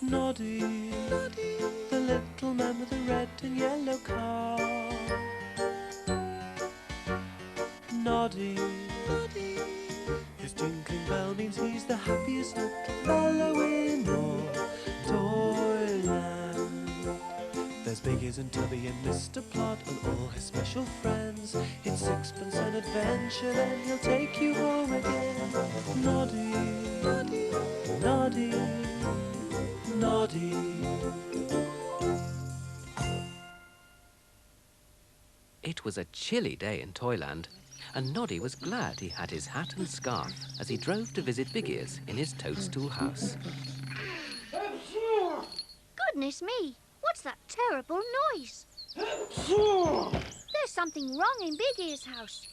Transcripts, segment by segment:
Noddy, Noddy, the little man with the red and yellow car. Noddy, Noddy, his tinkling bell means he's the happiest little fellow in all Toyland. There's Biggies and Tubby and Mr. Plod and all his special friends. It's sixpence an adventure, then he'll take you home again. Noddy, Noddy, Noddy, Noddy. It was a chilly day in Toyland, and Noddy was glad he had his hat and scarf as he drove to visit Big Ears in his toadstool house. Goodness me, what's that terrible noise? There's something wrong in Big Ears' house.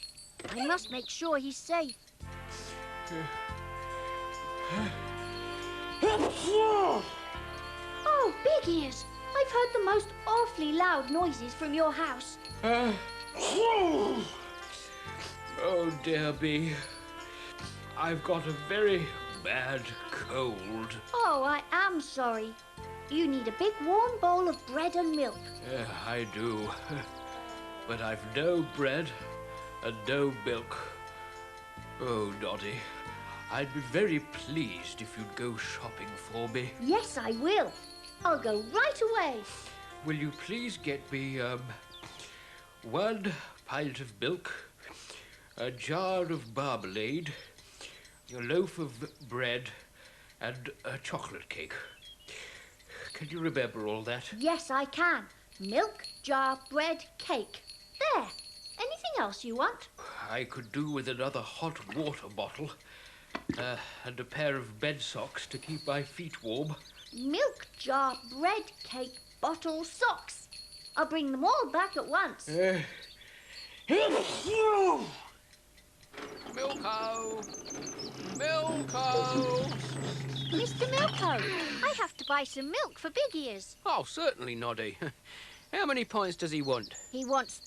I must make sure he's safe. Oh, Big Ears, I've heard the most awfully loud noises from your house. Oh, dear me. I've got a very bad cold. Oh, I am sorry. You need a big warm bowl of bread and milk. I do. But I've no bread and no milk. Oh, Noddy, I'd be very pleased if you'd go shopping for me. Yes, I will. I'll go right away. Will you please get me, 1 pint of milk, a jar of marmalade, a loaf of bread, and a chocolate cake. Can you remember all that? Yes, I can. Milk, jar, bread, cake. There. Anything else you want? I could do with another hot water bottle, and a pair of bed socks to keep my feet warm. Milk, jar, bread, cake, bottle, socks. I'll bring them all back at once. Milko! Milko! Mr. Milko, I have to buy some milk for Big Ears. Oh, certainly, Noddy. How many pints does he want? He wants...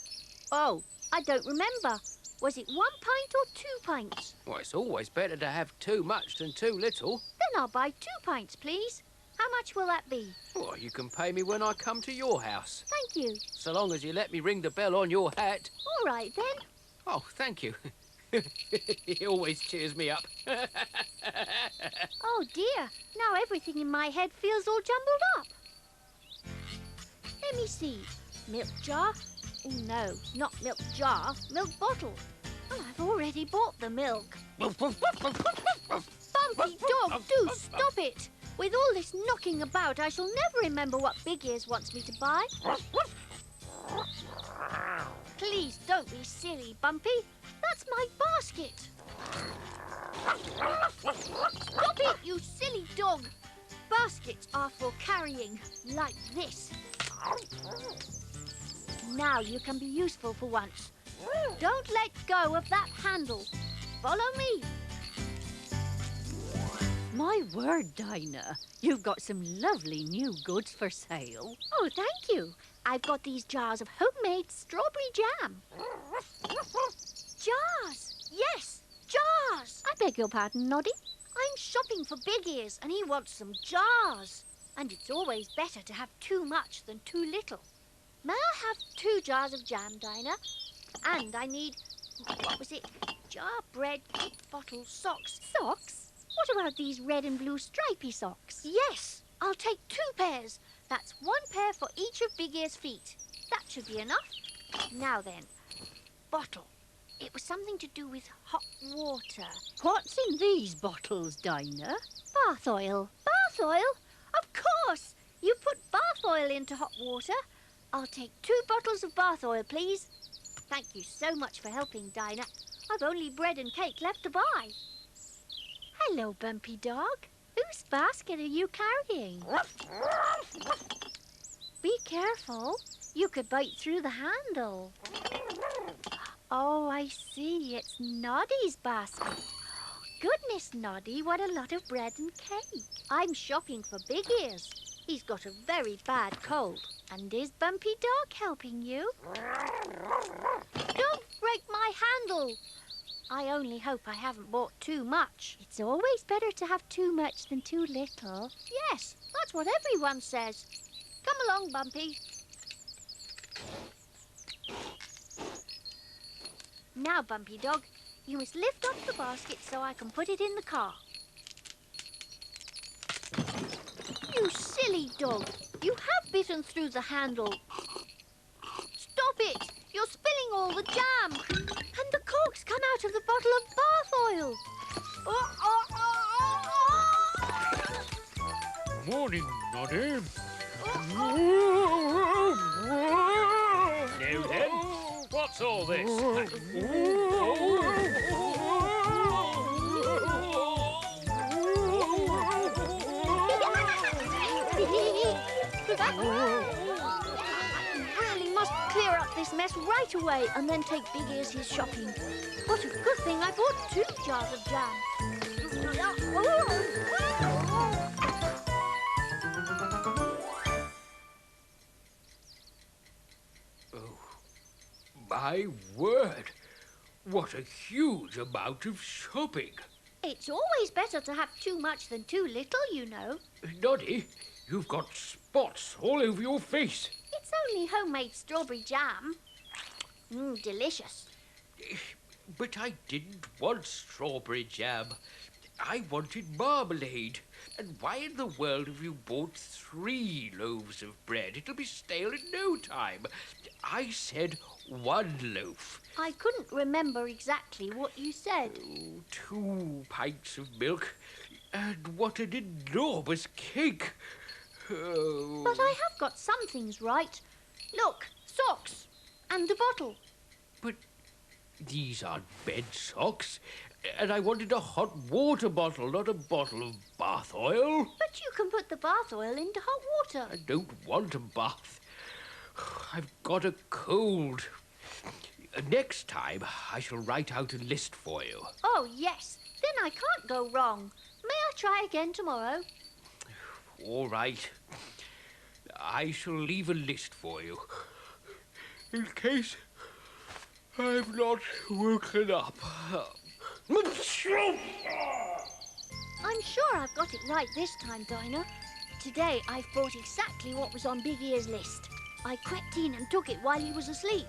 Oh, I don't remember. Was it 1 pint or 2 pints? Well, it's always better to have too much than too little. Then I'll buy 2 pints, please. How much will that be? Well, you can pay me when I come to your house. Thank you. So long as you let me ring the bell on your hat. All right, then. Oh, thank you. He always cheers me up. Oh, dear. Now everything in my head feels all jumbled up. Let me see. Milk jar? Oh, no, not milk jar. Milk bottle. Oh, I've already bought the milk. Bumpy dog, do stop it. With all this knocking about, I shall never remember what Big Ears wants me to buy. Please don't be silly, Bumpy. That's my basket. Stop it, you silly dog. Baskets are for carrying, like this. Now you can be useful for once. Don't let go of that handle. Follow me. My word, Dinah, you've got some lovely new goods for sale. Oh, thank you. I've got these jars of homemade strawberry jam. Jars! Yes, jars! I beg your pardon, Noddy. I'm shopping for Big Ears and he wants some jars. And it's always better to have too much than too little. May I have 2 jars of jam, Dinah? And I need, what was it? Jar, bread, cake, bottle, socks. Socks? What about these red and blue stripy socks? Yes, I'll take 2 pairs. That's 1 pair for each of Big Ear's feet. That should be enough. Now then, bottle. It was something to do with hot water. What's in these bottles, Dinah? Bath oil. Bath oil? Of course! You put bath oil into hot water. I'll take 2 bottles of bath oil, please. Thank you so much for helping, Dinah. I've only bread and cake left to buy. Hello, Bumpy Dog. Whose basket are you carrying? Be careful. You could bite through the handle. Oh, I see. It's Noddy's basket. Goodness, Noddy, what a lot of bread and cake. I'm shopping for Big Ears. He's got a very bad cold. And is Bumpy Dog helping you? Don't break my handle. I only hope I haven't bought too much. It's always better to have too much than too little. Yes, that's what everyone says. Come along, Bumpy. Now, Bumpy Dog, you must lift off the basket so I can put it in the car. You silly dog. You have bitten through the handle. Stop it! You're spilling all the jam. And the corks come out of the bottle of bath oil. Morning, Noddy. Now then, what's all this? Really must clear up this mess right away and then take Big Ears his shopping. What a good thing I bought 2 jars of jam. My word! What a huge amount of shopping! It's always better to have too much than too little, you know. Noddy, you've got spots all over your face. It's only homemade strawberry jam. Delicious. But I didn't want strawberry jam. I wanted marmalade. And why in the world have you bought 3 loaves of bread? It'll be stale in no time. I said 1 loaf. I couldn't remember exactly what you said. 2 pints of milk. And what an enormous cake. Oh. But I have got some things right. Look, socks and a bottle. But these aren't bed socks. And I wanted a hot water bottle, not a bottle of bath oil. But you can put the bath oil into hot water. I don't want a bath. I've got a cold. Next time, I shall write out a list for you. Oh, yes. Then I can't go wrong. May I try again tomorrow? All right. I shall leave a list for you. In case I've not woken up. I'm sure I've got it right this time, Dinah. Today I've bought exactly what was on Big Ear's list. I crept in and took it while he was asleep.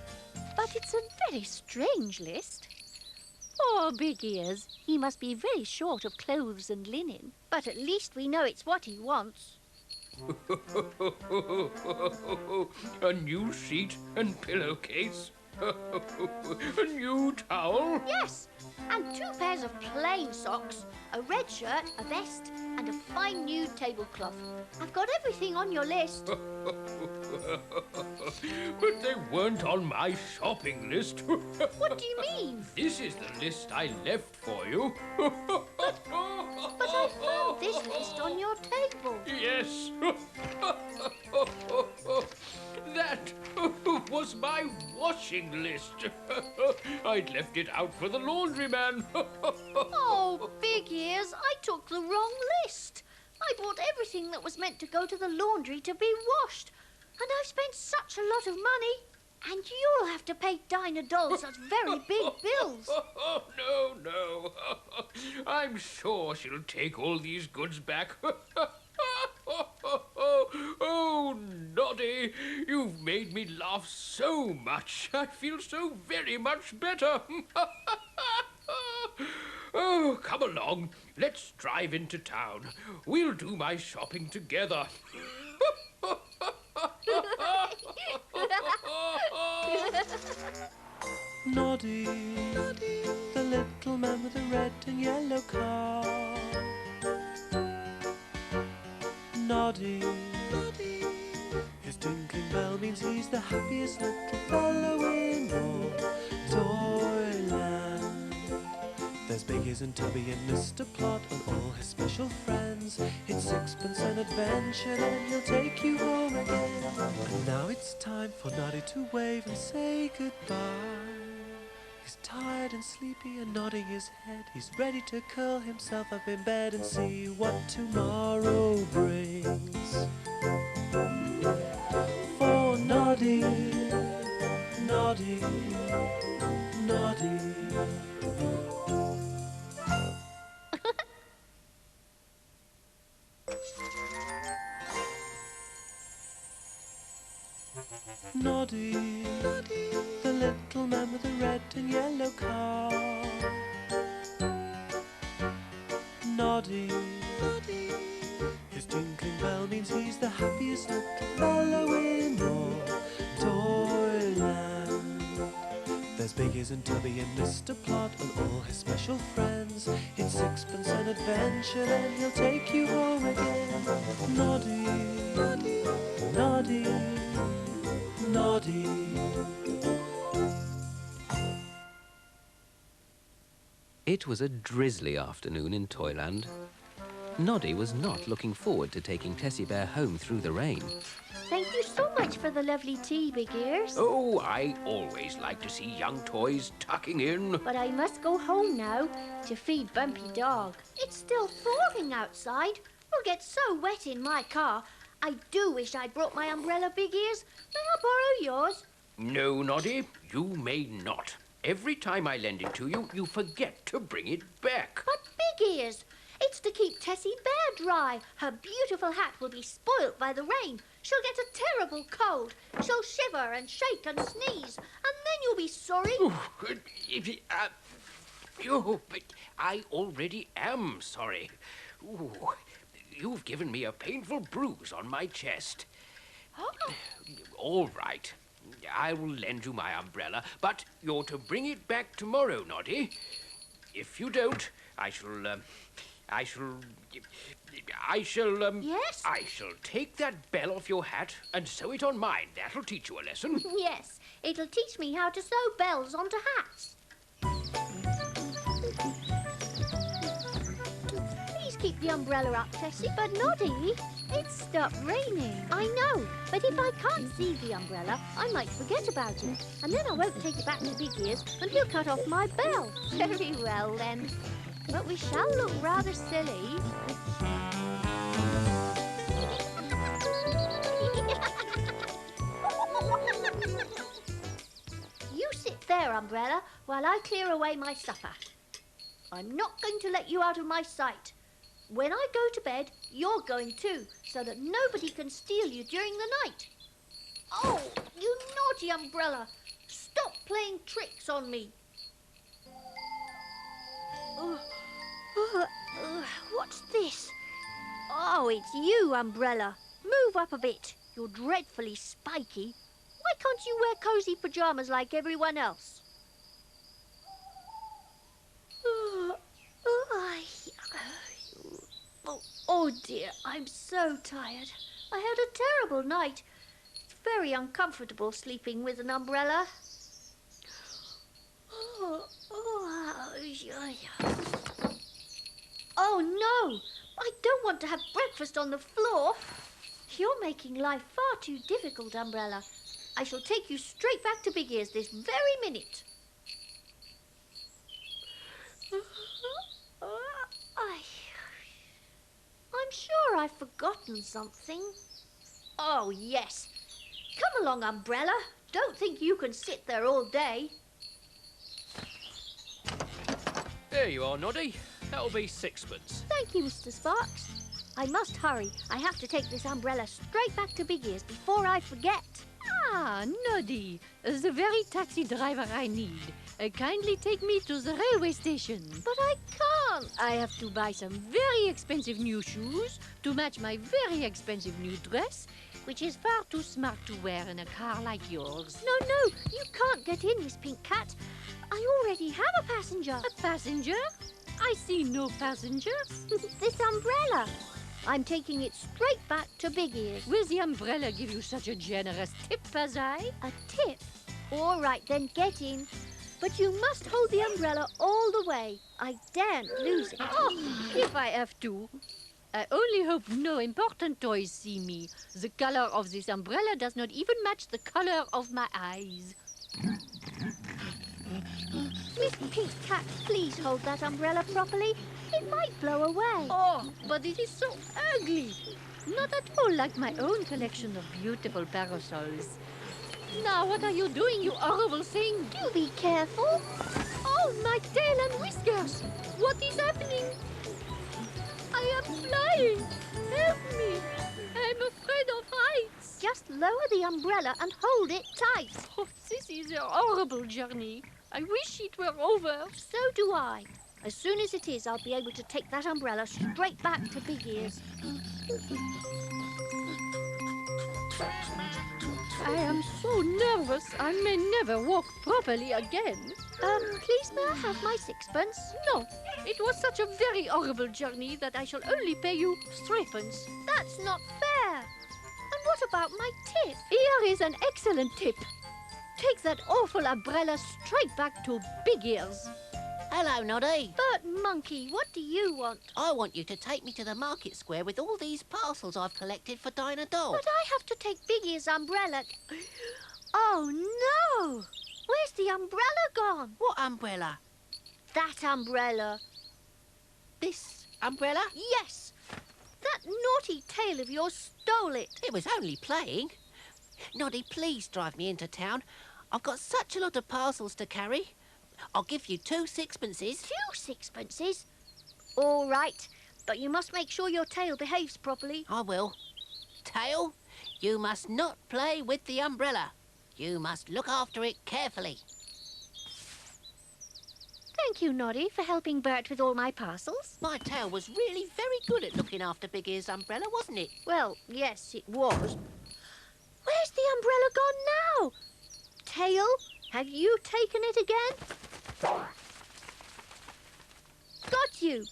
But it's a very strange list. Poor Big Ears. He must be very short of clothes and linen. But at least we know it's what he wants. A new sheet and pillowcase. A new towel. Yes, and 2 pairs of plain socks, a red shirt, a vest, and a fine new tablecloth. I've got everything on your list. But they weren't on my shopping list. What do you mean? This is the list I left for you. But I found this list on your table. Yes. That was my washing list. I'd left it out for the laundryman. Oh, Big Ears, I took the wrong list. I bought everything that was meant to go to the laundry to be washed. And I've spent such a lot of money. And you'll have to pay Dinah Doll such very big bills. No. I'm sure she'll take all these goods back. Oh, Noddy, you've made me laugh so much. I feel so very much better. Oh, come along. Let's drive into town. We'll do my shopping together. Noddy, the little man with the red and yellow car. Noddy, his tinkling bell means he's the happiest little fellow in all Toyland. There's Biggies and Tubby and Mr. Plot and all his special friends. It's sixpence an adventure, then he'll take you home again. And now it's time for Noddy to wave and say goodbye. He's tired and sleepy and nodding his head. He's ready to curl himself up in bed and see what tomorrow brings. For Noddy, Noddy, Noddy. Noddy, the little man with the red and yellow car. Noddy, his tinkling bell means he's the happiest little fellow in all Toyland. There's Biggies and Tubby and Mr. Plot and all his special friends. It's sixpence an adventure, then he'll take you home again. Noddy, Noddy, Noddy. It was a drizzly afternoon in Toyland. Noddy was not looking forward to taking Tessie Bear home through the rain. Thank you so much for the lovely tea, Big Ears. Oh, I always like to see young toys tucking in. But I must go home now to feed Bumpy Dog. It's still thawing outside. We'll get so wet in my car. I do wish I'd brought my umbrella, Big Ears. May I borrow yours? No, Noddy, you may not. Every time I lend it to you, you forget to bring it back. But Big Ears, it's to keep Tessie Bear dry. Her beautiful hat will be spoilt by the rain. She'll get a terrible cold. She'll shiver and shake and sneeze. And then you'll be sorry. But I already am sorry. Ooh, you've given me a painful bruise on my chest. Oh. All right. I will lend you my umbrella, but you're to bring it back tomorrow, Noddy. If you don't, I shall, Yes? I shall take that bell off your hat and sew it on mine. That'll teach you a lesson. Yes, it'll teach me how to sew bells onto hats. Please keep the umbrella up, Tessie. But Noddy, it's stopped raining. I know, but if I can't see the umbrella, I might forget about it. And then I won't take it back to Big Ears and he'll cut off my bell. Very well, then. But we shall look rather silly. You sit there, umbrella, while I clear away my supper. I'm not going to let you out of my sight. When I go to bed, you're going too, so that nobody can steal you during the night. Oh, you naughty umbrella! Stop playing tricks on me. What's this? Oh, it's you, umbrella. Move up a bit. You're dreadfully spiky. Why can't you wear cosy pyjamas like everyone else? Oh dear, I'm so tired. I had a terrible night. It's very uncomfortable sleeping with an umbrella. Oh no! I don't want to have breakfast on the floor. You're making life far too difficult, umbrella. I shall take you straight back to Big Ears this very minute. I'm sure I've forgotten something. Oh, yes. Come along, umbrella. Don't think you can sit there all day. There you are, Noddy. That'll be sixpence. Thank you, Mr. Sparks. I must hurry. I have to take this umbrella straight back to Big Ears before I forget. Ah, Noddy, the very taxi driver I need. Kindly take me to the railway station. But I can't. I have to buy some very expensive new shoes to match my very expensive new dress, which is far too smart to wear in a car like yours. No, you can't get in, Miss Pink Cat. I already have a passenger. A passenger? I see no passengers. This umbrella. I'm taking it straight back to Big Ears. Will the umbrella give you such a generous tip, Pazai? A tip? All right, then get in. But you must hold the umbrella all the way. I daren't lose it. Oh, if I have to. I only hope no important toys see me. The color of this umbrella does not even match the color of my eyes. Miss Pink Cat, please hold that umbrella properly. It might blow away. Oh, but it is so ugly. Not at all like my own collection of beautiful parasols. Now, what are you doing, you horrible thing? Do be careful. Oh, my tail and whiskers! What is happening? I am flying! Help me! I'm afraid of heights! Just lower the umbrella and hold it tight. Oh, this is a horrible journey. I wish it were over. So do I. As soon as it is, I'll be able to take that umbrella straight back to Big Ears. I am so nervous I may never walk properly again. Please may I have my sixpence? No, it was such a very horrible journey that I shall only pay you 3pence. That's not fair. And what about my tip? Here is an excellent tip. Take that awful umbrella straight back to Big Ears. Hello, Noddy. But, Monkey, what do you want? I want you to take me to the market square with all these parcels I've collected for Dinah Doll. But I have to take Big Ear's umbrella. Oh, no! Where's the umbrella gone? What umbrella? That umbrella. This umbrella? Yes! That naughty tail of yours stole it. It was only playing. Noddy, please drive me into town. I've got such a lot of parcels to carry. I'll give you 2 sixpences. 2 sixpences? All right, but you must make sure your tail behaves properly. I will. Tail, you must not play with the umbrella. You must look after it carefully. Thank you, Noddy, for helping Bert with all my parcels. My tail was really very good at looking after Big Ear's umbrella, wasn't it? Well, yes, it was. Where's the umbrella gone now? Tail, have you taken it again? Got you.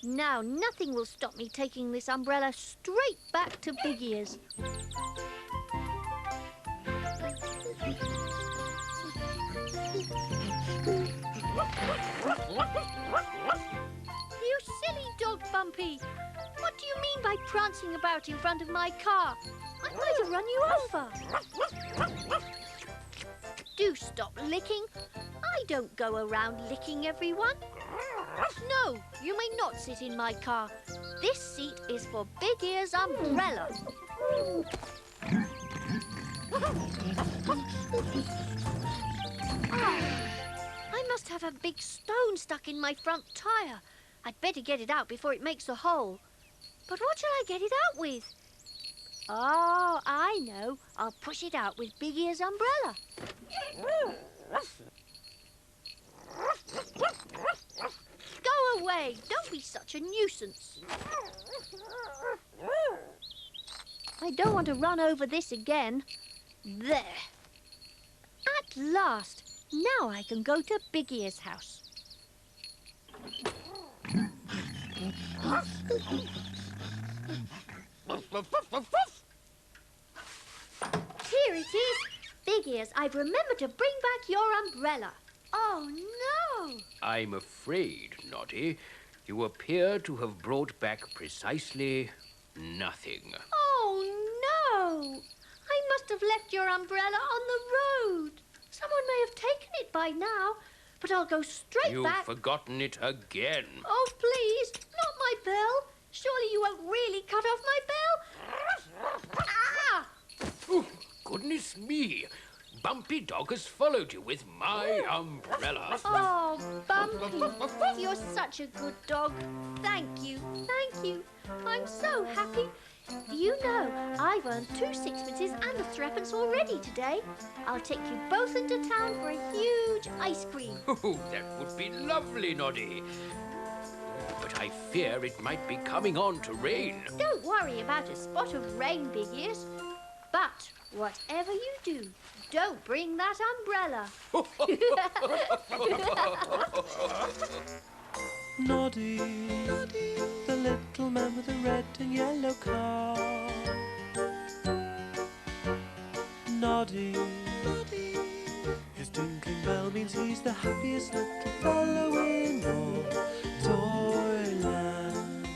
Now nothing will stop me taking this umbrella straight back to Big Ears. You silly dog, Bumpy. What do you mean by prancing about in front of my car? I'm going to run you over. Do stop licking. I don't go around licking everyone. No, you may not sit in my car. This seat is for Big Ear's umbrella. I must have a big stone stuck in my front tyre. I'd better get it out before it makes a hole. But what shall I get it out with? Oh, I know. I'll push it out with Big Ear's umbrella. Go away. Don't be such a nuisance. I don't want to run over this again. There. At last. Now I can go to Big Ear's house. Here it is. Big Ears, I've remembered to bring back your umbrella. Oh, no. I'm afraid, Noddy, you appear to have brought back precisely nothing. Oh, no. I must have left your umbrella on the road. Someone may have taken it by now, but I'll go straight You've back. forgotten it again. Oh, please, not my bell. Surely you won't really cut off my bell? Ah! Oh, goodness me. Bumpy Dog has followed you with my umbrella. Oh, Bumpy, you're such a good dog. Thank you, thank you. I'm so happy. You know, I've earned 2 sixpences and a 3pence already today. I'll take you both into town for a huge ice cream. Oh, that would be lovely, Noddy. But I fear it might be coming on to rain. Don't worry about a spot of rain, Big Ears. But whatever you do, don't bring that umbrella. Noddy, the little man with the red and yellow car. Noddy, his tinkling bell means he's the happiest little fellow in all Toyland.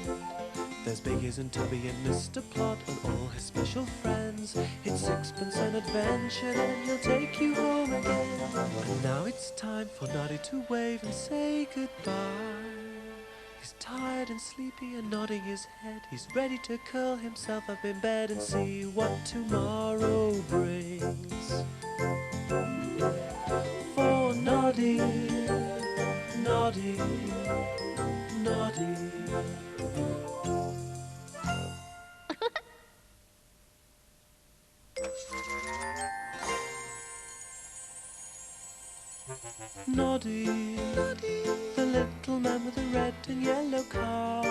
There's Biggies and Tubby and Mr. Plot and all his special friends. It's sixpence an adventure, then he'll take you home again. And now it's time for Noddy to wave and say goodbye. He's tired and sleepy and nodding his head. He's ready to curl himself up in bed and see what tomorrow brings. For Noddy, Noddy, Noddy. Noddy, the little man with the red and yellow car.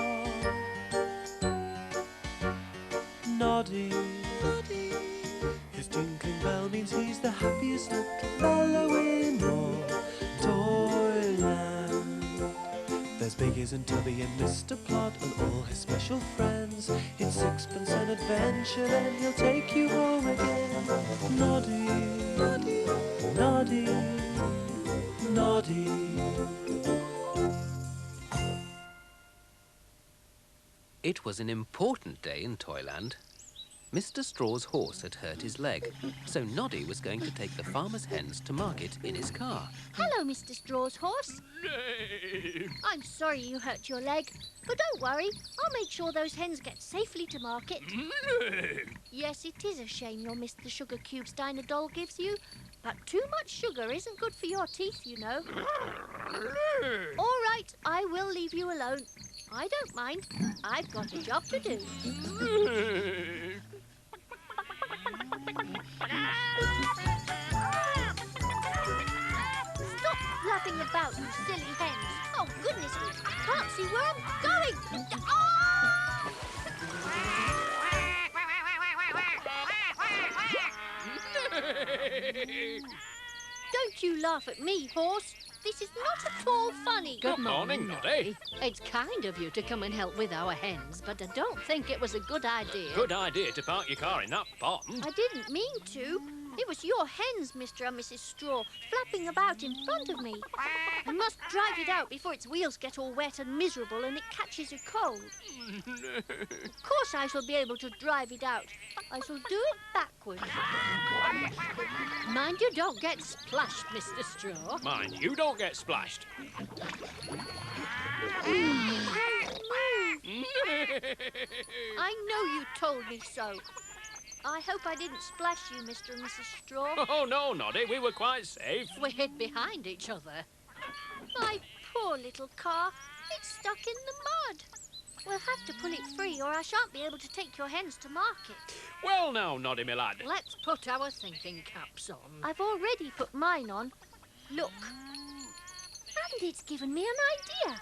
Noddy, his tinkling bell means he's the happiest little fellow in all Toyland. There's Biggies and Tubby and Mr. Plod and all his special friends. It's sixpence an adventure, then he'll take you home again. Noddy, Noddy, Noddy. It was an important day in Toyland. Mr. Straw's horse had hurt his leg, so Noddy was going to take the farmer's hens to market in his car. Hello, Mr. Straw's horse. I'm sorry you hurt your leg, but don't worry. I'll make sure those hens get safely to market. Yes, it is a shame you'll miss the sugar cubes Dinah Doll gives you, but too much sugar isn't good for your teeth, you know. All right, I will leave you alone. I don't mind. I've got a job to do. Stop flapping about, you silly hens. Oh, goodness me. I can't see where I'm going. Don't you laugh at me, horse. This is not at all funny. Good morning, Noddy. It's kind of you to come and help with our hens, but I don't think it was a good idea. Good idea to park your car in that pond. I didn't mean to. It was your hens, Mr. and Mrs. Straw, flapping about in front of me. I must drive it out before its wheels get all wet and miserable and it catches a cold. Of course I shall be able to drive it out. I shall do it backwards. Mind you don't get splashed, Mr. Straw. Mind you don't get splashed. I know you told me so. I hope I didn't splash you, Mr. and Mrs. Straw. Oh, no, Noddy, we were quite safe. We hid behind each other. My poor little car. It's stuck in the mud. We'll have to pull it free or I shan't be able to take your hens to market. Well now, Noddy, my lad. Let's put our thinking caps on. I've already put mine on. Look. And it's given me an idea.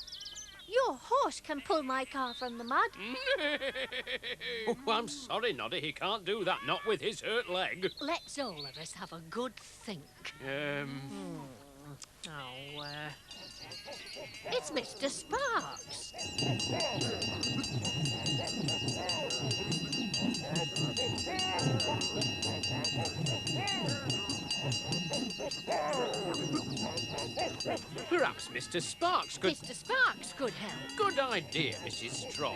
Your horse can pull my car from the mud. Oh, I'm sorry, Noddy, he can't do that, not with his hurt leg. Let's all of us have a good think. It's Mr. Sparks. Perhaps Mr. Sparks could... Mr. Sparks could help. Good idea, Mrs. Straw.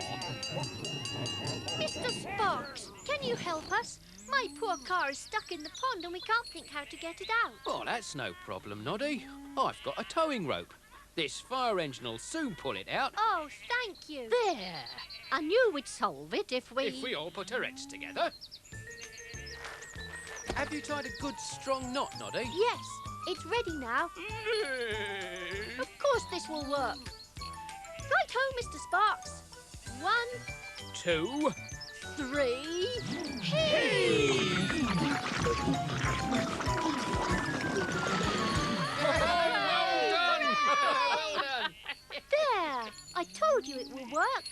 Mr. Sparks, can you help us? My poor car is stuck in the pond and we can't think how to get it out. Oh, that's no problem, Noddy. I've got a towing rope. This fire engine will soon pull it out. Oh, thank you. There. I knew we'd solve it if we... If we all put our heads together. Have you tied a good, strong knot, Noddy? Yes, it's ready now. Of course this will work. Right home, Mr. Sparks. 1, 2... 3... Heave! Well done! There! I told you it will work.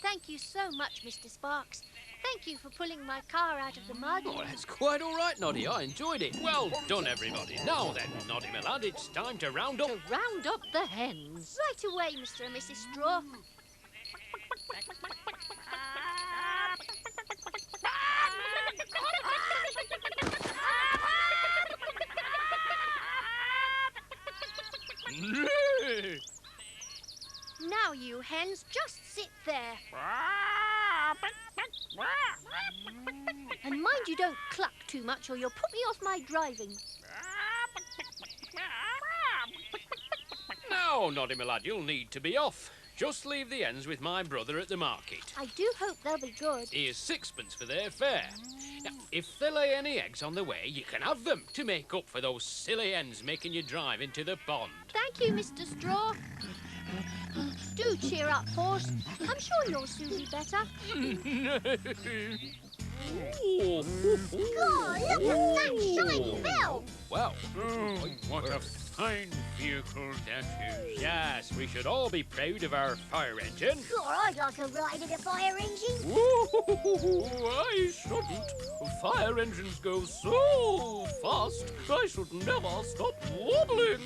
Thank you so much, Mr. Sparks. Thank you for pulling my car out of the mud. Oh, that's quite all right, Noddy. I enjoyed it. Well done, everybody. Now then, Noddy, my lad, it's time to round up. To round up the hens. Right away, Mr. and Mrs. Straw. Now, you hens, just sit there. And mind you don't cluck too much or you'll put me off my driving. Now, Noddy, my lad, you'll need to be off. Just leave the hens with my brother at the market. I do hope they'll be good. Here's sixpence for their fare. Now, if they lay any eggs on the way, you can have them to make up for those silly hens making you drive into the pond. Thank you, Mr. Straw. Do cheer up, horse. I'm sure you'll soon be better. God, look at that shiny bell! Well, what a fine vehicle that is. Yes, we should all be proud of our fire engine. God, I'd like a ride in a fire engine. I shouldn't. Fire engines go so fast, I should never stop wobbling.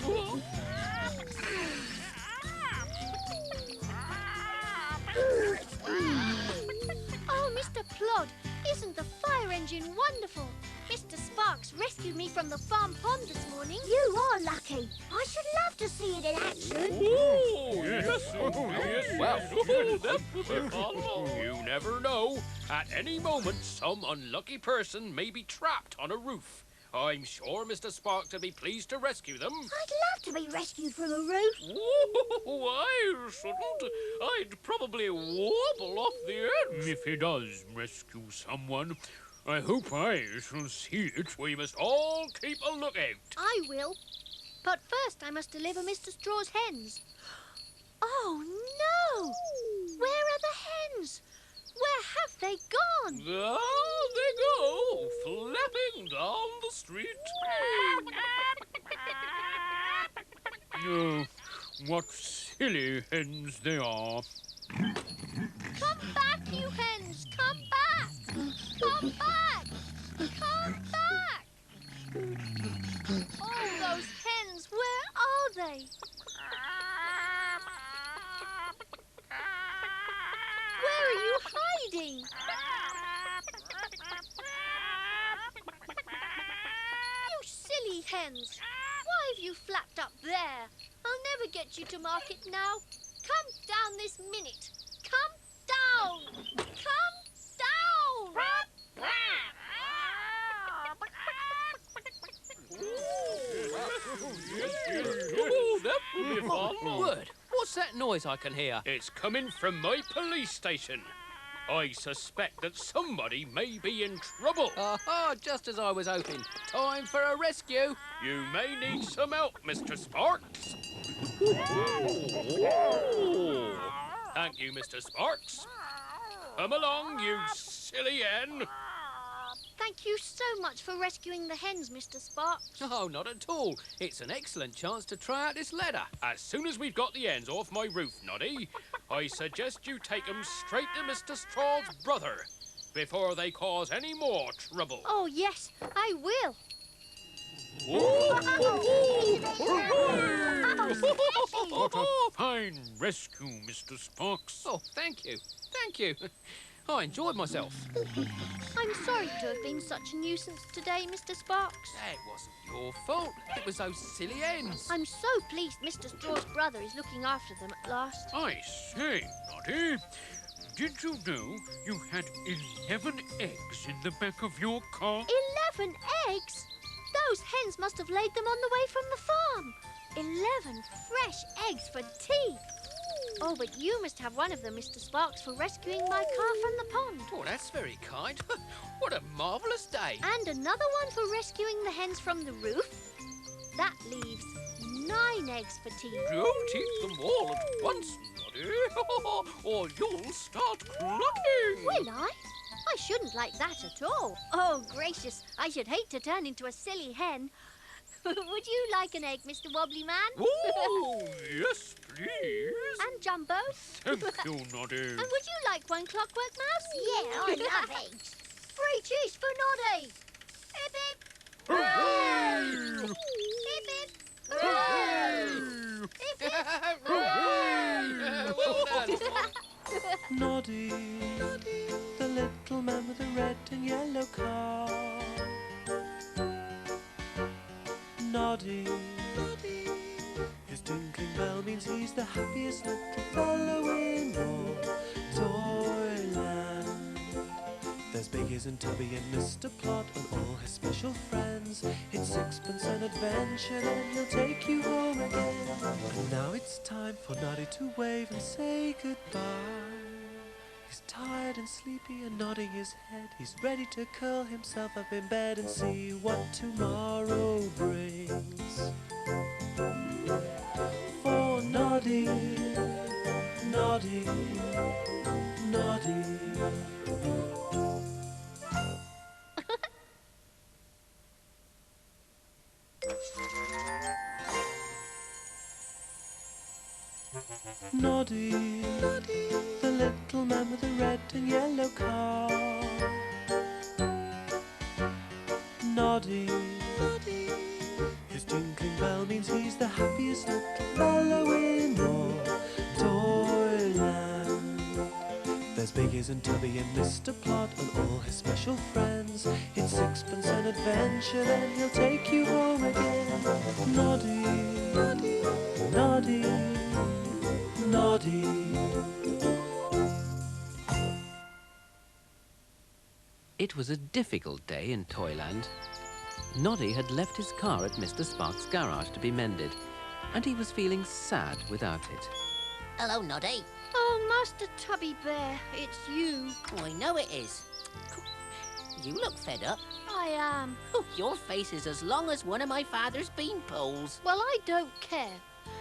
Oh, Mr. Plod, isn't the fire engine wonderful? Mr. Sparks rescued me from the farm pond this morning. You are lucky. I should love to see it in action. Oh, yes, well, that would be fun. You never know. At any moment, some unlucky person may be trapped on a roof. I'm sure Mr. Sparks would be pleased to rescue them. I'd love to be rescued from a roof. Oh, I shouldn't. I'd probably wobble off the edge. If he does rescue someone, I hope I shall see it. We must all keep a lookout. I will. But first I must deliver Mr. Straw's hens. Oh, no! Where are the hens? Where have they gone? There they go, flapping down the street. Oh, what silly hens they are. Come back, you hens! Come back! Come back! Come back! Oh, those hens, where are they? Where are you hiding? You silly hens! Why have you flapped up there? I'll never get you to market now. Come down this minute. Come down! Come down! Oh, that would be fun. Word, what's that noise I can hear? It's coming from my police station. I suspect that somebody may be in trouble. Aha, just as I was hoping. Time for a rescue. You may need some help, Mr. Sparks. Thank you, Mr. Sparks. Come along, you silly hen. Thank you so much for rescuing the hens, Mr. Sparks. Oh, not at all. It's an excellent chance to try out this ladder. As soon as we've got the hens off my roof, Noddy, I suggest you take them straight to Mr. Straw's brother before they cause any more trouble. Oh, yes, I will. What a fine rescue, Mr. Sparks. Oh, thank you. Thank you. I enjoyed myself. I'm sorry to have been such a nuisance today, Mr. Sparks. It wasn't your fault. It was those silly hens. I'm so pleased Mr. Straw's brother is looking after them at last. I say, Noddy, did you know you had 11 eggs in the back of your car? 11 eggs? Those hens must have laid them on the way from the farm. 11 fresh eggs for tea. Oh, but you must have one of them, Mr. Sparks, for rescuing my car from the pond. Oh, that's very kind. What a marvellous day. And another one for rescuing the hens from the roof. That leaves 9 eggs for tea. Don't eat them all at once, Noddy, or you'll start clucking. Will I? I shouldn't like that at all. Oh, gracious, I should hate to turn into a silly hen. Would you like an egg, Mr. Wobbly Man? Oh, yes, please. And Jumbo? Thank you, Noddy. And would you like one, Clockwork Mouse? Yeah, I love eggs. 3 cheers for Noddy. Hip hip. Hooray! Hip hip. Hooray! Hip hip. Hooray! Well done. Noddy, the little man with the red and yellow car. Noddy, his tinkling bell means he's the happiest little fellow in all Toyland. There's Biggies and Tubby and Mr. Plot and all his special friends. It's sixpence an adventure, then he'll take you home again. And now it's time for Noddy to wave and say goodbye. He's tired and sleepy and nodding his head. He's ready to curl himself up in bed and see what tomorrow brings. For Noddy, Noddy, Noddy. Noddy, the little man with the red and yellow car. Noddy, his tinkling bell means he's the happiest little fellow in all Toyland. There's Biggies and Tubby and Mr. Plot and all his special friends. It's sixpence an adventure, then he'll take you home again. Noddy, Noddy, Noddy. It was a difficult day in Toyland. Noddy had left his car at Mr. Spark's garage to be mended, and he was feeling sad without it. Hello, Noddy. Oh, Master Tubby Bear, it's you. Oh, I know it is. You look fed up. I am. Oh, your face is as long as one of my father's bean poles. Well, I don't care.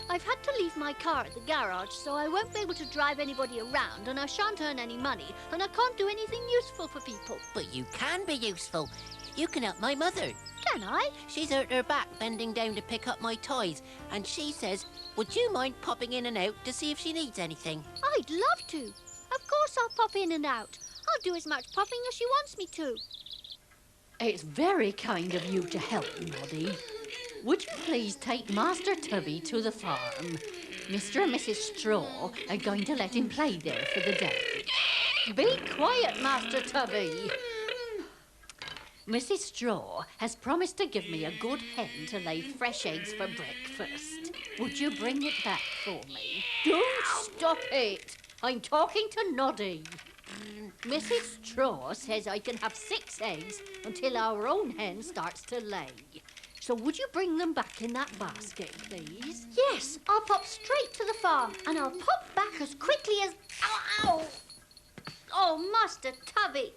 I've had to leave my car at the garage, so I won't be able to drive anybody around, and I shan't earn any money, and I can't do anything useful for people. But you can be useful. You can help my mother. Can I? She's hurt her back bending down to pick up my toys, and she says, would you mind popping in and out to see if she needs anything? I'd love to. Of course I'll pop in and out. I'll do as much popping as she wants me to. It's very kind of you to help, Noddy. Would you please take Master Tubby to the farm? Mr. and Mrs. Straw are going to let him play there for the day. Be quiet, Master Tubby. Mrs. Straw has promised to give me a good hen to lay fresh eggs for breakfast. Would you bring it back for me? Don't stop it. I'm talking to Noddy. Mrs. Straw says I can have 6 eggs until our own hen starts to lay. So would you bring them back in that basket, please? Yes, I'll pop straight to the farm, and I'll pop back as quickly as... Ow, ow! Oh, Master Tubby.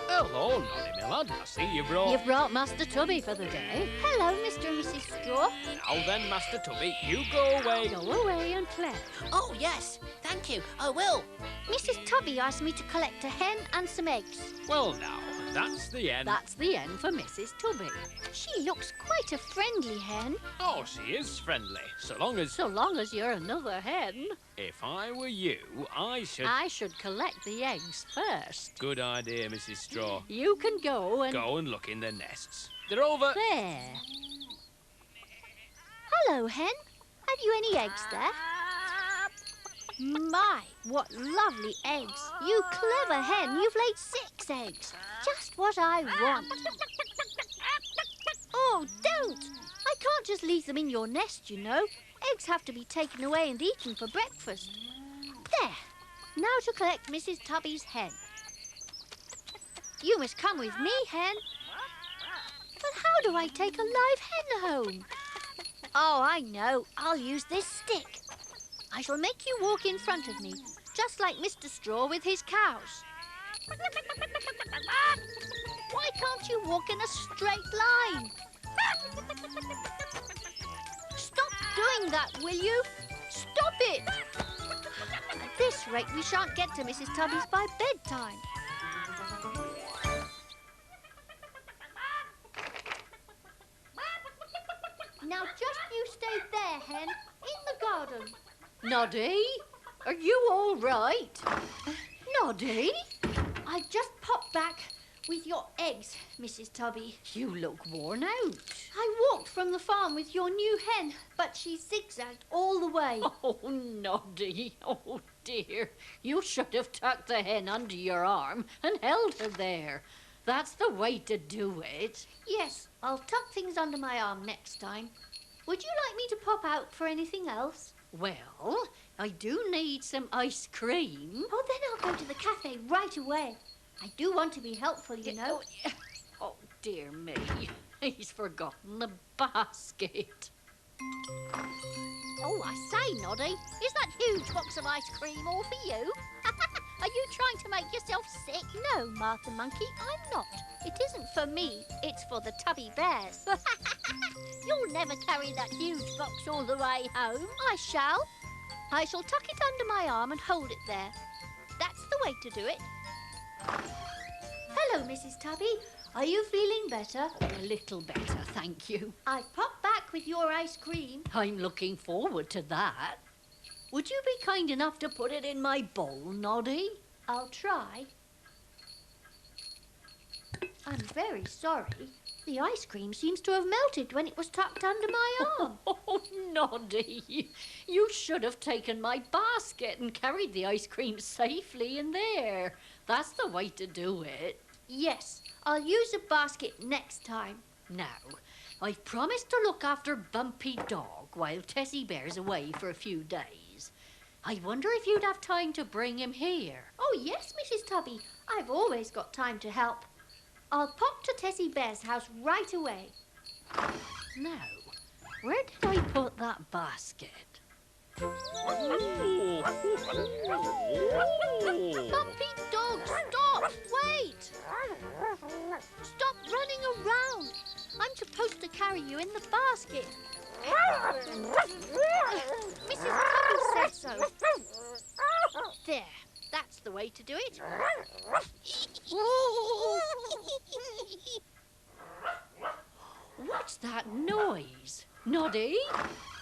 Hello, Noddy Millard. I see you brought... You've brought Master Tubby for the day. Hello, Mr. and Mrs. Straw. Now then, Master Tubby, you go away. Go away and play. Oh, yes. Thank you. I will. Mrs. Tubby asked me to collect a hen and some eggs. Well, now, that's the end. That's the end for Mrs. Tubby. She looks quite a friendly hen. Oh, she is friendly, so long as... So long as you're another hen, If I were you, I should collect the eggs first. Good idea, Mrs. Straw. You can go and... Go and look in the nests. They're over. There. Hello, hen. Have you any eggs there? My, what lovely eggs. You clever hen, you've laid 6 eggs. Just what I want. Oh, don't! I can't just leave them in your nest, you know. Eggs have to be taken away and eaten for breakfast. There. Now to collect Mrs. Tubby's hen. You must come with me, hen. But how do I take a live hen home? Oh, I know. I'll use this stick. I shall make you walk in front of me, just like Mr. Straw with his cows. Why can't you walk in a straight line? Stop doing that, will you? Stop it! At this rate, we shan't get to Mrs. Tubby's by bedtime. Now just you stay there, hen, in the garden. Noddy, are you all right? Noddy? I just popped back with your eggs, Mrs. Tubby. You look worn out. I walked from the farm with your new hen, but she zigzagged all the way. Oh, Noddy. Oh, dear. You should have tucked the hen under your arm and held her there. That's the way to do it. Yes, I'll tuck things under my arm next time. Would you like me to pop out for anything else? Well, I do need some ice cream. Oh, then I'll go to the cafe right away. I do want to be helpful, you know. Oh, dear me. He's forgotten the basket. Oh, I say, Noddy, is that huge box of ice cream all for you? Are you trying to make yourself sick? No, Martha Monkey, I'm not. It isn't for me, it's for the Tubby Bears. You'll never carry that huge box all the way home. I shall. I shall tuck it under my arm and hold it there. That's the way to do it. Hello, Mrs. Tubby. Are you feeling better? A little better, thank you. I've popped back with with your ice cream? I'm looking forward to that. Would you be kind enough to put it in my bowl, Noddy? I'll try. I'm very sorry. The ice cream seems to have melted when it was tucked under my arm. Oh, Noddy, you should have taken my basket and carried the ice cream safely in there. That's the way to do it. Yes, I'll use a basket next time. Now, I've promised to look after Bumpy Dog while Tessie Bear's away for a few days. I wonder if you'd have time to bring him here. Oh, yes, Mrs. Tubby. I've always got time to help. I'll pop to Tessie Bear's house right away. Now, where did I put that basket? Bumpy Dog, stop! Wait! Stop running around. I'm supposed to carry you in the basket. Mrs. Tubby said so. There, that's the way to do it. What's that noise? Noddy?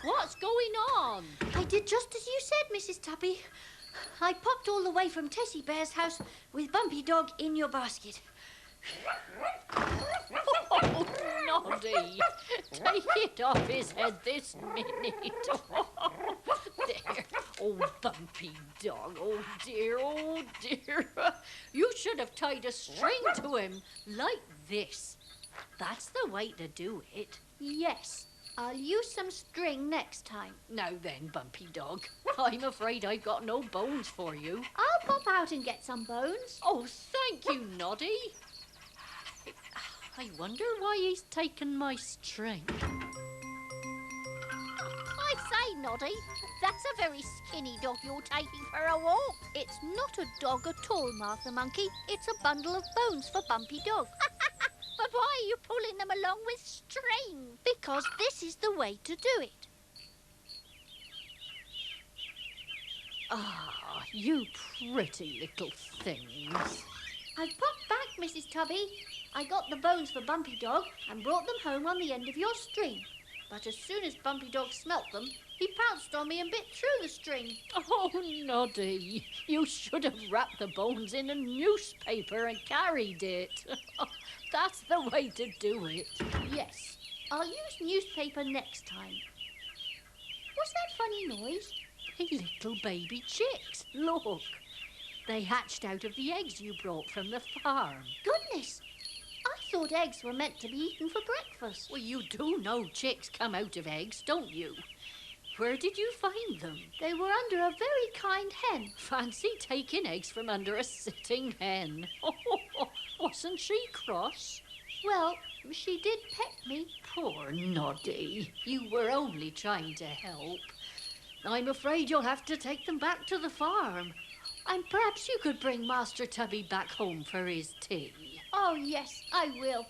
What's going on? I did just as you said, Mrs. Tubby. I popped all the way from Tessie Bear's house with Bumpy Dog in your basket. Oh, Noddy, take it off his head this minute. There. Oh, Bumpy Dog. Oh, dear, oh, dear. You should have tied a string to him like this. That's the way to do it. Yes, I'll use some string next time. Now then, Bumpy Dog, I'm afraid I've got no bones for you. I'll pop out and get some bones. Oh, thank you, Noddy. I wonder why he's taken my string. I say, Noddy, that's a very skinny dog you're taking for a walk. It's not a dog at all, Martha Monkey. It's a bundle of bones for Bumpy Dog. But why are you pulling them along with string? Because this is the way to do it. Ah, you pretty little things. I've popped back, Mrs. Tubby. I got the bones for Bumpy Dog and brought them home on the end of your string. But as soon as Bumpy Dog smelt them, he pounced on me and bit through the string. Oh, Noddy, you should have wrapped the bones in a newspaper and carried it. That's the way to do it. Yes, I'll use newspaper next time. What's that funny noise? Hey, little baby chicks, look. They hatched out of the eggs you brought from the farm. Goodness, I thought eggs were meant to be eaten for breakfast. Well, you do know chicks come out of eggs, don't you? Where did you find them? They were under a very kind hen. Fancy taking eggs from under a sitting hen. Wasn't she cross? Well, she did pet me. Poor Noddy. You were only trying to help. I'm afraid you'll have to take them back to the farm. And perhaps you could bring Master Tubby back home for his tea. Oh, yes, I will.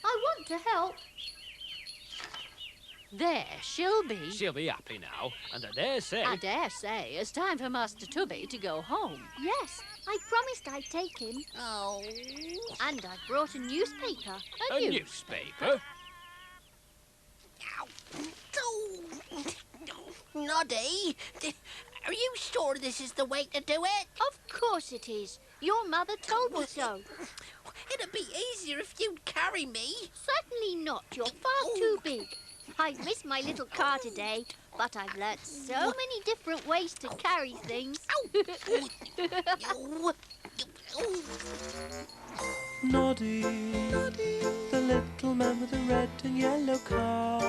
I want to help. There, she'll be. She'll be happy now, and I dare say... I dare say it's time for Master Tubby to go home. Yes, I promised I'd take him. Oh. And I brought a newspaper. A newspaper? Oh. Noddy, are you sure this is the way to do it? Of course it is. Your mother told me so. It'd be easier if you'd carry me. Certainly not. You're far too big. I've missed my little car today, but I've learnt so many different ways to carry things. Noddy, the little man with the red and yellow car.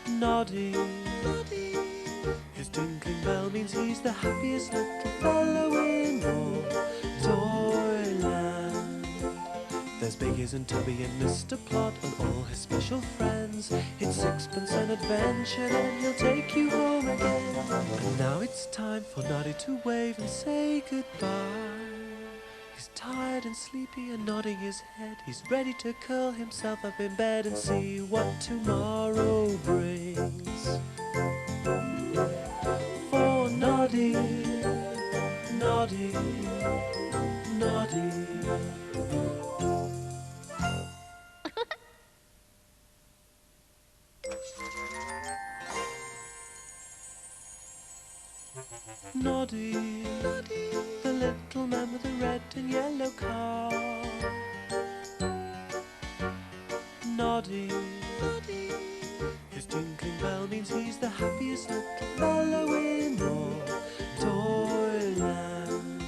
Noddy, his tinkling bell means he's the happiest little fellow in all Toyland. There's Biggies and Tubby and Mr. Plot and all his special friends. It's sixpence an adventure, then he'll take you home again. And now it's time for Noddy to wave and say goodbye. He's tired and sleepy and nodding his head. He's ready to curl himself up in bed and see what tomorrow brings. For Noddy, Noddy, Noddy. Noddy, the little man with the red and yellow car. Noddy, his tinkling bell means he's the happiest little fellow in all Toyland.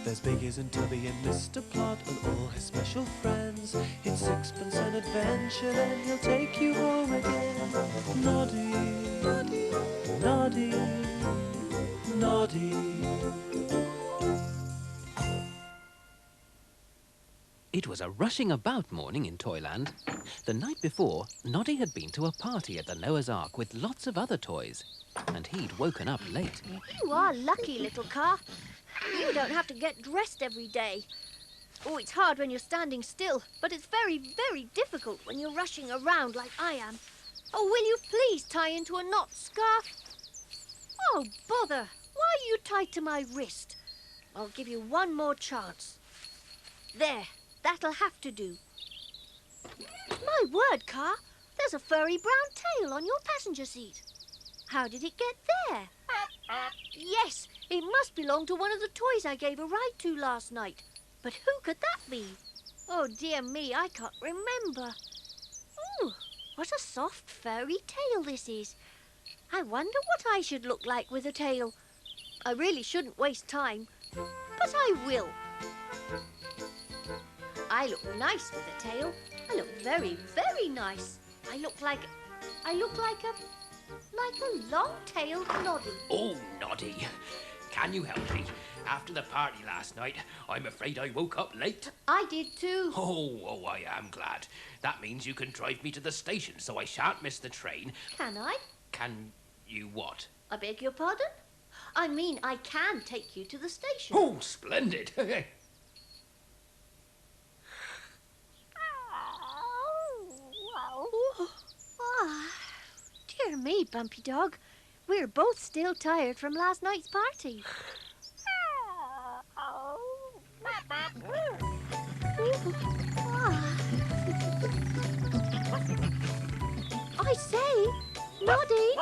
There's Biggies and Tubby and Mr. Plod and all his special friends. It's sixpence an adventure, then he'll take you home again. Noddy, Noddy, Noddy. It was a rushing about morning in Toyland. The night before, Noddy had been to a party at the Noah's Ark with lots of other toys, and he'd woken up late. You are lucky, little car. You don't have to get dressed every day. Oh, it's hard when you're standing still, but it's very, very difficult when you're rushing around like I am. Oh, will you please tie into a knot scarf? Oh, bother. Why are you tied to my wrist? I'll give you one more chance. There, that'll have to do. My word, Car, there's a furry brown tail on your passenger seat. How did it get there? Yes, it must belong to one of the toys I gave a ride to last night. But who could that be? Oh, dear me, I can't remember. Ooh, what a soft furry tail this is. I wonder what I should look like with a tail. I really shouldn't waste time, but I will. I look nice with a tail. I look very, very nice. I look like a long-tailed Noddy. Oh, Noddy, can you help me? After the party last night, I'm afraid I woke up late. I did too. Oh, I am glad. That means you can drive me to the station, so I shan't miss the train. Can I? Can you what? I beg your pardon? I mean, I can take you to the station. Oh, splendid. Dear me, Bumpy Dog. We're both still tired from last night's party. I say, Noddy.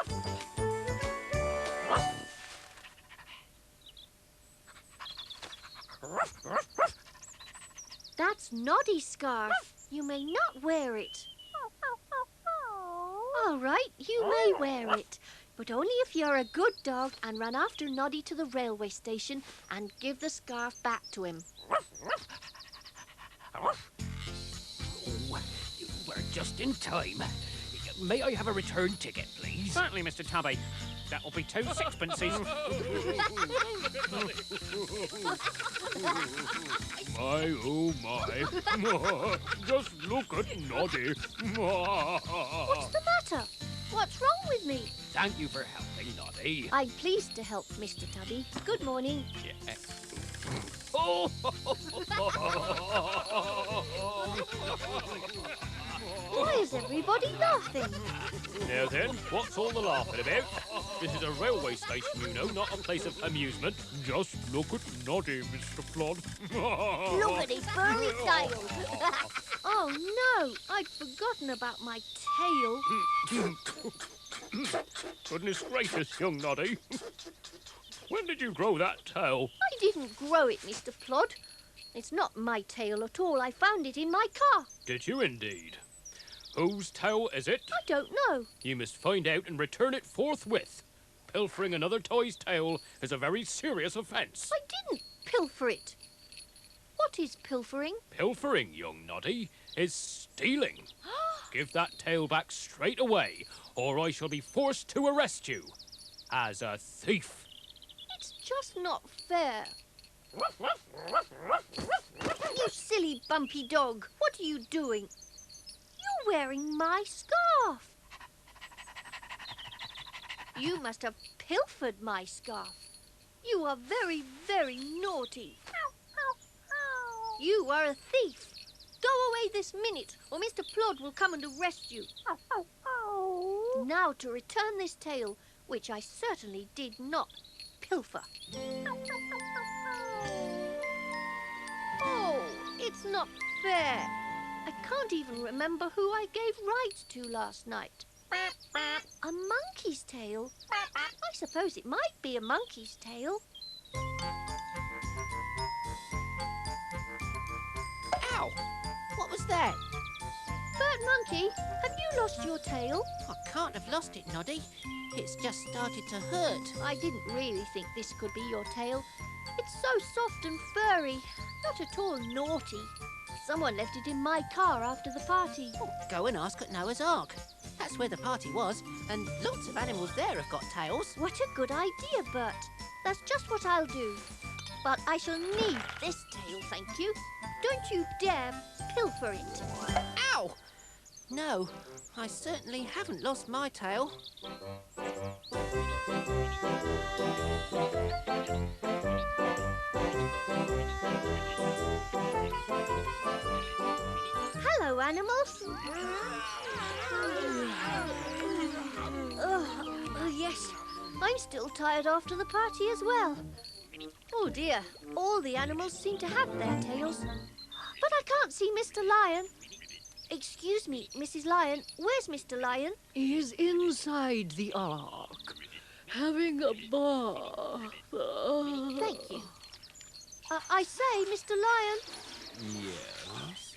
That's Noddy's scarf. You may not wear it. All right, you may wear it, but only if you're a good dog and run after Noddy to the railway station and give the scarf back to him. Oh, we're just in time. May I have a return ticket, please? Certainly, Mr. Tubby. That'll be 2 sixpences. My, oh my. Just look at Noddy. What's the matter? What's wrong with me? Thank you for helping, Noddy. I'm pleased to help, Mr. Tubby. Good morning. Yeah. Oh! Why is everybody laughing? Now then, what's all the laughing about? This is a railway station, you know, not a place of amusement. Just look at Noddy, Mr. Plod. Look at his furry tail. Oh, no, I'd forgotten about my tail. Goodness gracious, young Noddy. When did you grow that tail? I didn't grow it, Mr. Plod. It's not my tail at all. I found it in my car. Did you indeed? Whose tail is it? I don't know. You must find out and return it forthwith. Pilfering another toy's tail is a very serious offence. I didn't pilfer it. What is pilfering? Pilfering, young Noddy, is stealing. Give that tail back straight away, or I shall be forced to arrest you as a thief. It's just not fair. You silly bumpy dog. What are you doing? You're wearing my scarf. You must have pilfered my scarf. You are very, very naughty. You are a thief. Go away this minute, or Mr. Plod will come and arrest you. Now to return this tail, which I certainly did not pilfer. Oh, it's not fair. I can't even remember who I gave rides to last night. A monkey's tail? I suppose it might be a monkey's tail. Ow! What was that? Bert Monkey, have you lost your tail? I can't have lost it, Noddy. It's just started to hurt. I didn't really think this could be your tail. It's so soft and furry, not at all naughty. Someone left it in my car after the party. Oh, go and ask at Noah's Ark. That's where the party was, and lots of animals there have got tails. What a good idea, Bert. That's just what I'll do. But I shall need this tail, thank you. Don't you dare pilfer it. Ow! No, I certainly haven't lost my tail. Hello, animals. Yes, I'm still tired after the party as well. Oh dear, all the animals seem to have their tails. But I can't see Mr. Lion. Excuse me, Mrs. Lion, where's Mr. Lion? He's inside the ark, having a bath. Thank you. I say, Mr. Lion, Yes?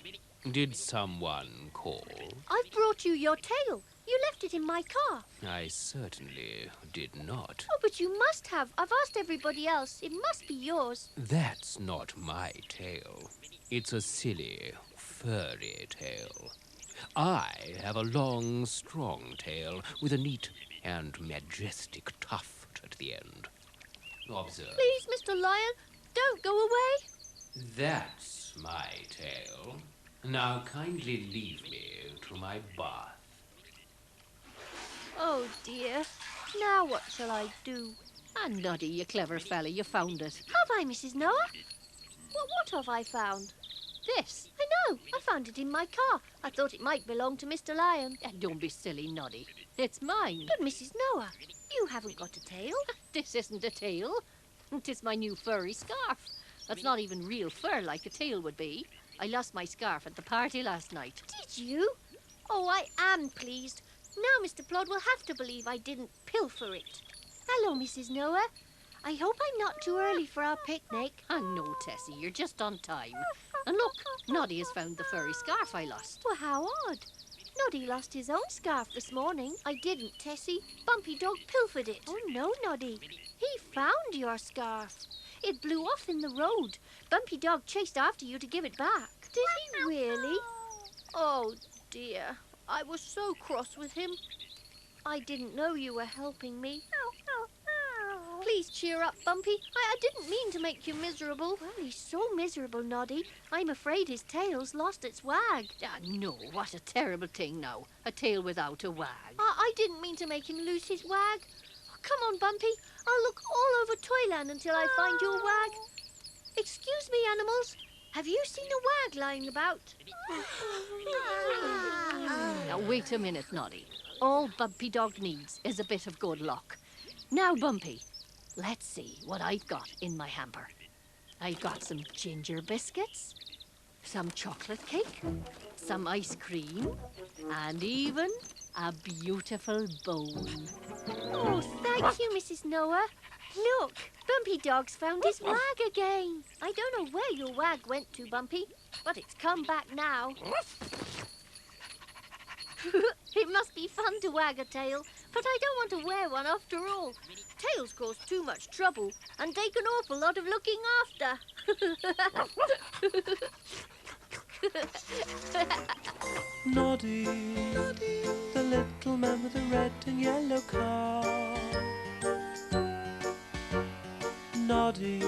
Did someone call? I've brought you your tail. You left it in my car. I certainly did not. Oh, but you must have. I've asked everybody else. It must be yours. That's not my tail. It's a silly, furry tail. I have a long, strong tail with a neat and majestic tuft at the end. Observe. Please, Mr. Lion, don't go away. That's my tail. Now kindly leave me to my bath. Oh, dear. Now what shall I do? And Noddy, you clever fella, you found it. Have I, Mrs. Noah? What have I found? This. I know. I found it in my car. I thought it might belong to Mr. Lion. Don't be silly, Noddy. It's mine. But, Mrs. Noah, you haven't got a tail. This isn't a tail. It's my new furry scarf. That's not even real fur like a tail would be. I lost my scarf at the party last night. Did you? Oh, I am pleased. Now Mr. Plod will have to believe I didn't pilfer it. Hello, Mrs. Noah. I hope I'm not too early for our picnic. I know, Tessie, you're just on time. And look, Noddy has found the furry scarf I lost. Well, how odd. Noddy lost his own scarf this morning. I didn't, Tessie. Bumpy Dog pilfered it. Oh, no, Noddy. He found your scarf. It blew off in the road. Bumpy Dog chased after you to give it back. Did he really? Oh, dear. I was so cross with him. I didn't know you were helping me. Please cheer up, Bumpy. I didn't mean to make you miserable. Well, he's so miserable, Noddy. I'm afraid his tail's lost its wag. Ah, no, what a terrible thing now. A tail without a wag. I didn't mean to make him lose his wag. Oh, come on, Bumpy. I'll look all over Toyland until I find your wag. Excuse me, animals. Have you seen a wag lying about? Now, wait a minute, Noddy. All Bumpy Dog needs is a bit of good luck. Now, Bumpy, let's see what I've got in my hamper. I've got some ginger biscuits, some chocolate cake, some ice cream, and even a beautiful bone. Oh, thank you, Mrs. Noah. Look, Bumpy Dog's found his wag again. I don't know where your wag went to, Bumpy, but it's come back now. It must be fun to wag a tail, but I don't want to wear one after all. Tails cause too much trouble and take an awful lot of looking after. Noddy, the little man with the red and yellow car. Noddy,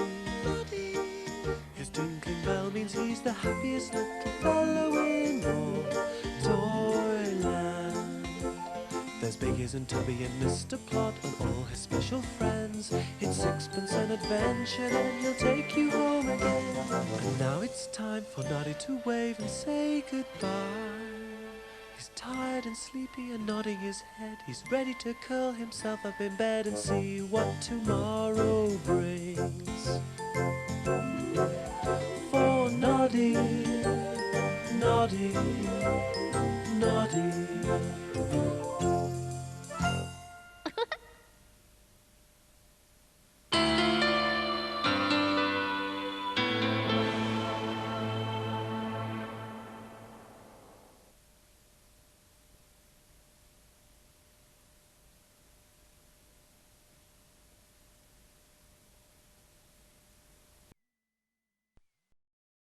his tinkling bell means he's the happiest little fellow in all Toyland. There's Biggies and Tubby and Mr. Plod and all his special friends. It's sixpence an adventure, then he'll take you home again. And now it's time for Noddy to wave and say goodbye. He's tired and sleepy and nodding his head. He's ready to curl himself up in bed and see what tomorrow brings. For Noddy, Noddy, Noddy.